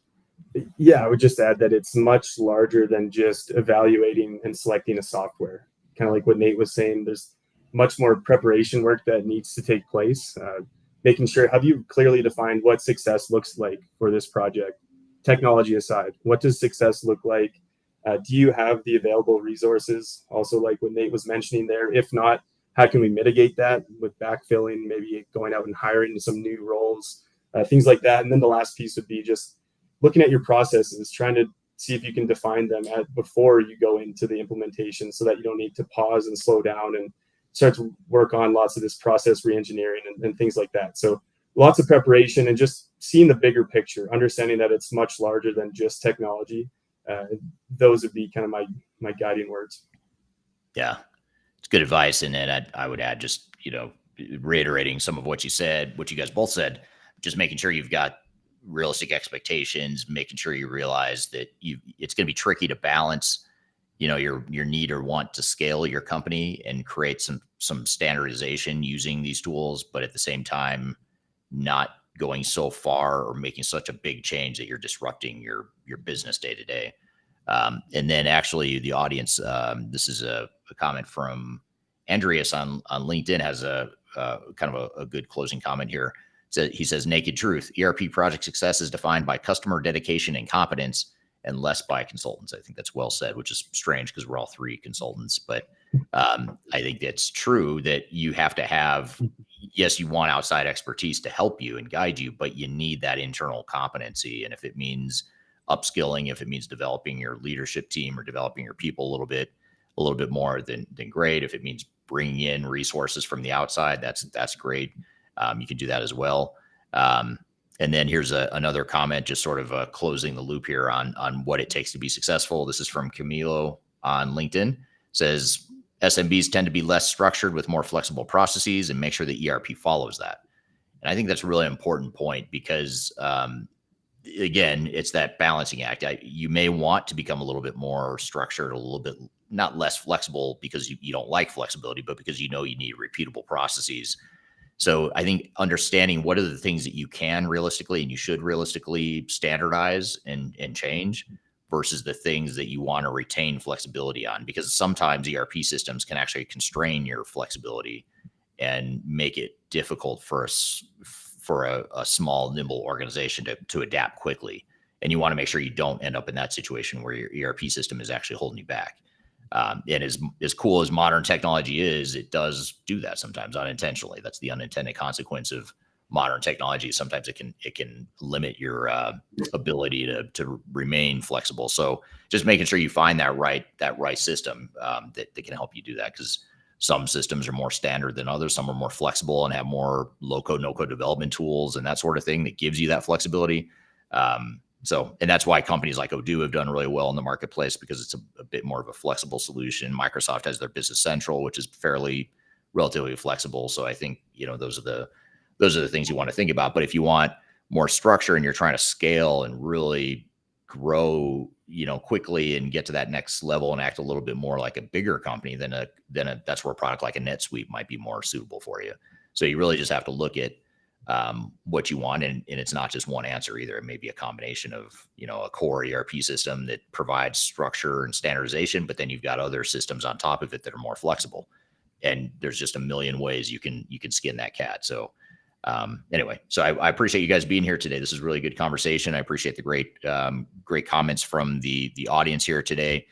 Yeah, I would just add that it's much larger than just evaluating and selecting a software. Kind of like what Nate was saying, there's much more preparation work that needs to take place. Making sure, have you clearly defined what success looks like for this project? Technology aside, what does success look like? Do you have the available resources? Also, like what Nate was mentioning there, if not, how can we mitigate that with backfilling, maybe going out and hiring some new roles, things like that. And then the last piece would be just looking at your processes, trying to see if you can define them before you go into the implementation, so that you don't need to pause and slow down and start to work on lots of this process reengineering and things like that. So lots of preparation and just seeing the bigger picture, understanding that it's much larger than just technology. Those would be kind of my guiding words. Yeah, it's good advice. And then I would add, just, reiterating some of what you said, what you guys both said, just making sure you've got realistic expectations, making sure you realize that it's going to be tricky to balance, your need or want to scale your company and create some standardization using these tools, but at the same time, not going so far or making such a big change that you're disrupting your business day to day. And then actually the audience, this is a comment from Andreas on LinkedIn, has a kind of a good closing comment here. So he says, naked truth, ERP project success is defined by customer dedication and competence and less by consultants. I think that's well said, which is strange because we're all three consultants. But I think that's true that you have to have, yes, you want outside expertise to help you and guide you, but you need that internal competency. And if it means upskilling, if it means developing your leadership team or developing your people a little bit more, than great. If it means bringing in resources from the outside, that's great. You can do that as well. And then here's another comment, just sort of closing the loop here on what it takes to be successful. This is from Camilo on LinkedIn. Says SMBs tend to be less structured with more flexible processes, and make sure the ERP follows that. And I think that's a really important point because, again, it's that balancing act. You may want to become a little bit more structured, a little bit not less flexible because you don't like flexibility, but because you need repeatable processes. So I think understanding what are the things that you can realistically and you should realistically standardize and change versus the things that you want to retain flexibility on, because sometimes ERP systems can actually constrain your flexibility and make it difficult for a small, nimble organization to adapt quickly. And you want to make sure you don't end up in that situation where your ERP system is actually holding you back. And as cool as modern technology is, it does do that sometimes unintentionally. That's the unintended consequence of modern technology. Sometimes it can limit your ability to remain flexible. So just making sure you find that right system that can help you do that, because some systems are more standard than others. Some are more flexible and have more low-code, no-code development tools and that sort of thing that gives you that flexibility. And that's why companies like Odoo have done really well in the marketplace, because it's a bit more of a flexible solution. Microsoft has their Business Central, which is relatively flexible. So I think, those are the things you want to think about. But if you want more structure and you're trying to scale and really grow, quickly and get to that next level and act a little bit more like a bigger company, then that's where a product like a NetSuite might be more suitable for you. So you really just have to look at what you want. And it's not just one answer either. It may be a combination of, a core ERP system that provides structure and standardization, but then you've got other systems on top of it that are more flexible. And there's just a million ways you can skin that cat. So anyway, so I appreciate you guys being here today. This is a really good conversation. I appreciate the great comments from the audience here today.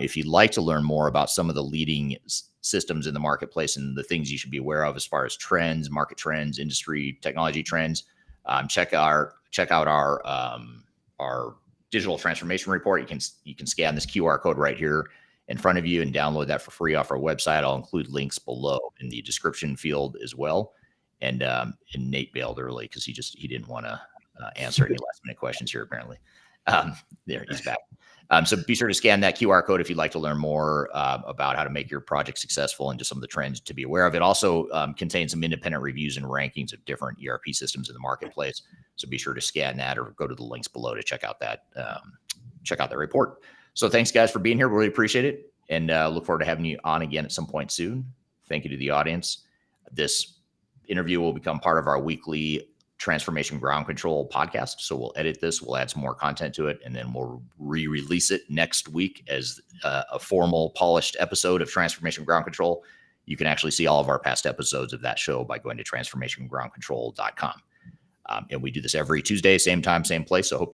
If you'd like to learn more about some of the leading systems in the marketplace and the things you should be aware of as far as trends, market trends, industry technology trends, check out our digital transformation report. You can scan this QR code right here in front of you and download that for free off our website. I'll include links below in the description field as well. And Nate bailed early because he didn't want to answer any last minute questions here apparently. There, he's back. So be sure to scan that QR code if you'd like to learn more about how to make your project successful and just some of the trends to be aware of. It also contains some independent reviews and rankings of different ERP systems in the marketplace. So be sure to scan that or go to the links below to check out that report. So thanks guys for being here. Really appreciate it. And look forward to having you on again at some point soon. Thank you to the audience. This interview will become part of our weekly Transformation Ground Control podcast. So we'll edit this, we'll add some more content to it, and then we'll re-release it next week as a formal, polished episode of Transformation Ground Control. You can actually see all of our past episodes of that show by going to transformationgroundcontrol.com. And we do this every Tuesday, same time, same place. So hope